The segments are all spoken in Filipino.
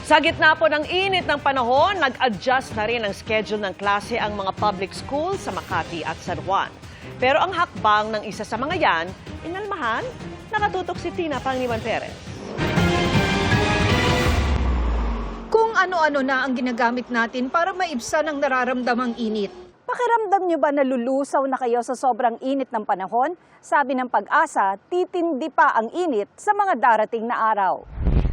Sa gitna po ng init ng panahon, nag-adjust na rin ang schedule ng klase ang mga public schools sa Makati at San Juan. Pero ang hakbang ng isa sa mga yan, inalmahan, nakatutok si Tina Pangiliwan Perez. Kung ano-ano na ang ginagamit natin para maibsan ang nararamdamang init. Pakiramdam nyo ba nalulusaw na kayo sa sobrang init ng panahon? Sabi ng Pag-asa, titindi pa ang init sa mga darating na araw.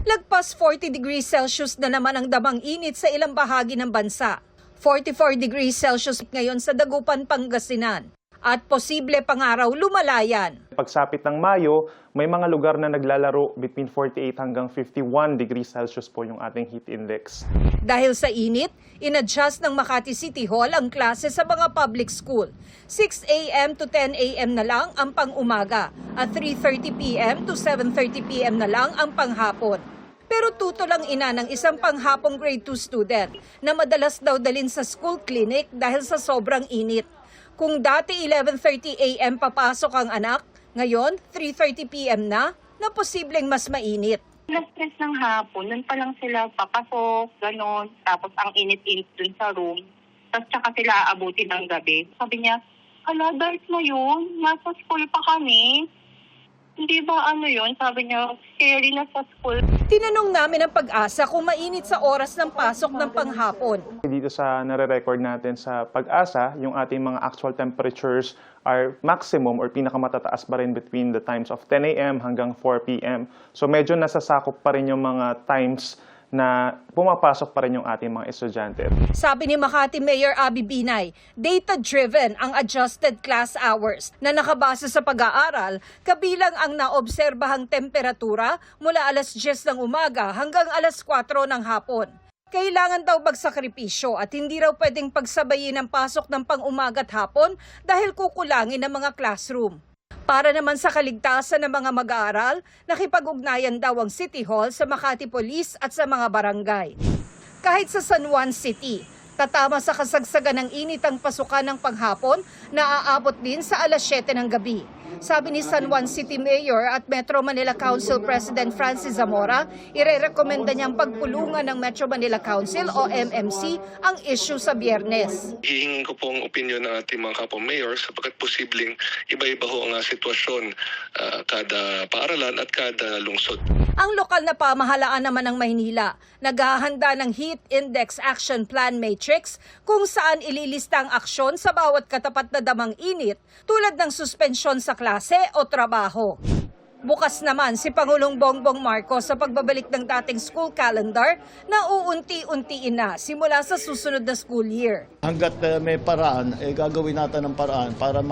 Lagpas 40 degrees Celsius na naman ang damang init sa ilang bahagi ng bansa. 44 degrees Celsius ngayon sa Dagupan, Pangasinan. At posible pang-araw lumalayan. Pagsapit ng Mayo, may mga lugar na naglalaro between 48 hanggang 51 degrees Celsius po yung ating heat index. Dahil sa init, in-adjust ng Makati City Hall ang klase sa mga public school. 6 a.m. to 10 a.m. na lang ang pang-umaga at 3:30 p.m. to 7:30 p.m. na lang ang panghapon. Pero tuto lang ina ng isang panghapong grade 2 student na madalas daw dalhin sa school clinic dahil sa sobrang init. Kung dati 11:30 a.m. papasok ang anak, ngayon 3:30 p.m. na posibleng mas mainit. Na-stress ng hapon, nun pa lang sila papasok, gano'n. Tapos ang init-init dun sa room. Tapos tsaka sila aabutin ng gabi. Sabi niya, hala, dark na yun. Nasa school pa kami. Hindi ba ano yun? Sabi niya, scary na sa school. Tinanong namin ang Pag-asa kung mainit sa oras ng pasok ng panghapon. Dito sa nare-record natin sa Pag-asa, yung ating mga actual temperatures are maximum or pinakamatataas pa rin between the times of 10 a.m. hanggang 4 p.m. So medyo nasasakop pa rin yung mga times na pumapasok pa rin yung ating mga estudyante. Sabi ni Makati Mayor Abby Binay, data-driven ang adjusted class hours na nakabase sa pag-aaral, kabilang ang naobserbahang temperatura mula alas 10 ng umaga hanggang alas 4 ng hapon. Kailangan daw magsakripisyo at hindi raw pwedeng pagsabayin ang pasok ng pang-umaga at hapon dahil kukulangin ang mga classroom. Para naman sa kaligtasan ng mga mag-aaral, nakipag-ugnayan daw ang City Hall sa Makati Police at sa mga barangay. Kahit sa San Juan City, tatama sa kasagsagan ng init ang pasukan ng panghapon na aabot din sa alas 7 ng gabi. Sabi ni San Juan City Mayor at Metro Manila Council President Francis Zamora, irerekomenda niyang pagpulungan ng Metro Manila Council o MMC ang issue sa Biyernes. Hihingin ko po ang opinion ng ating mga kapwa-mayor sapagkat posibleng iba-iba ho ang sitwasyon kada paaralan at kada lungsod. Ang lokal na pamahalaan naman ng Maynila, naghahanda ng Heat Index Action Plan Matrix kung saan ililista ang aksyon sa bawat katapat na damang init tulad ng suspensyon sa klase o trabaho. Bukas naman si Pangulong Bongbong Marcos sa pagbabalik ng dating school calendar na uunti-untiin na simula sa susunod na school year. Hanggat may paraan, gagawin natin ng paraan para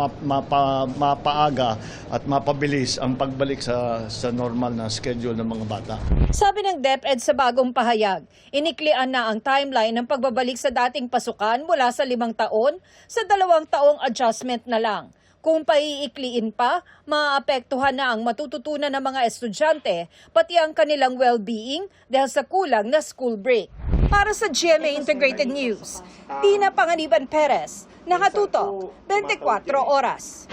mapaaga at mapabilis ang pagbalik sa normal na schedule ng mga bata. Sabi ng DepEd sa bagong pahayag, iniklian na ang timeline ng pagbabalik sa dating pasukan mula sa 5 taon sa 2 taong adjustment na lang. Kung paiikliin pa, maaapektuhan na ang matututunan ng mga estudyante, pati ang kanilang well-being dahil sa kulang na school break. Para sa GMA Integrated News, Tina Pangiliwan Perez, nakatutok 24 oras.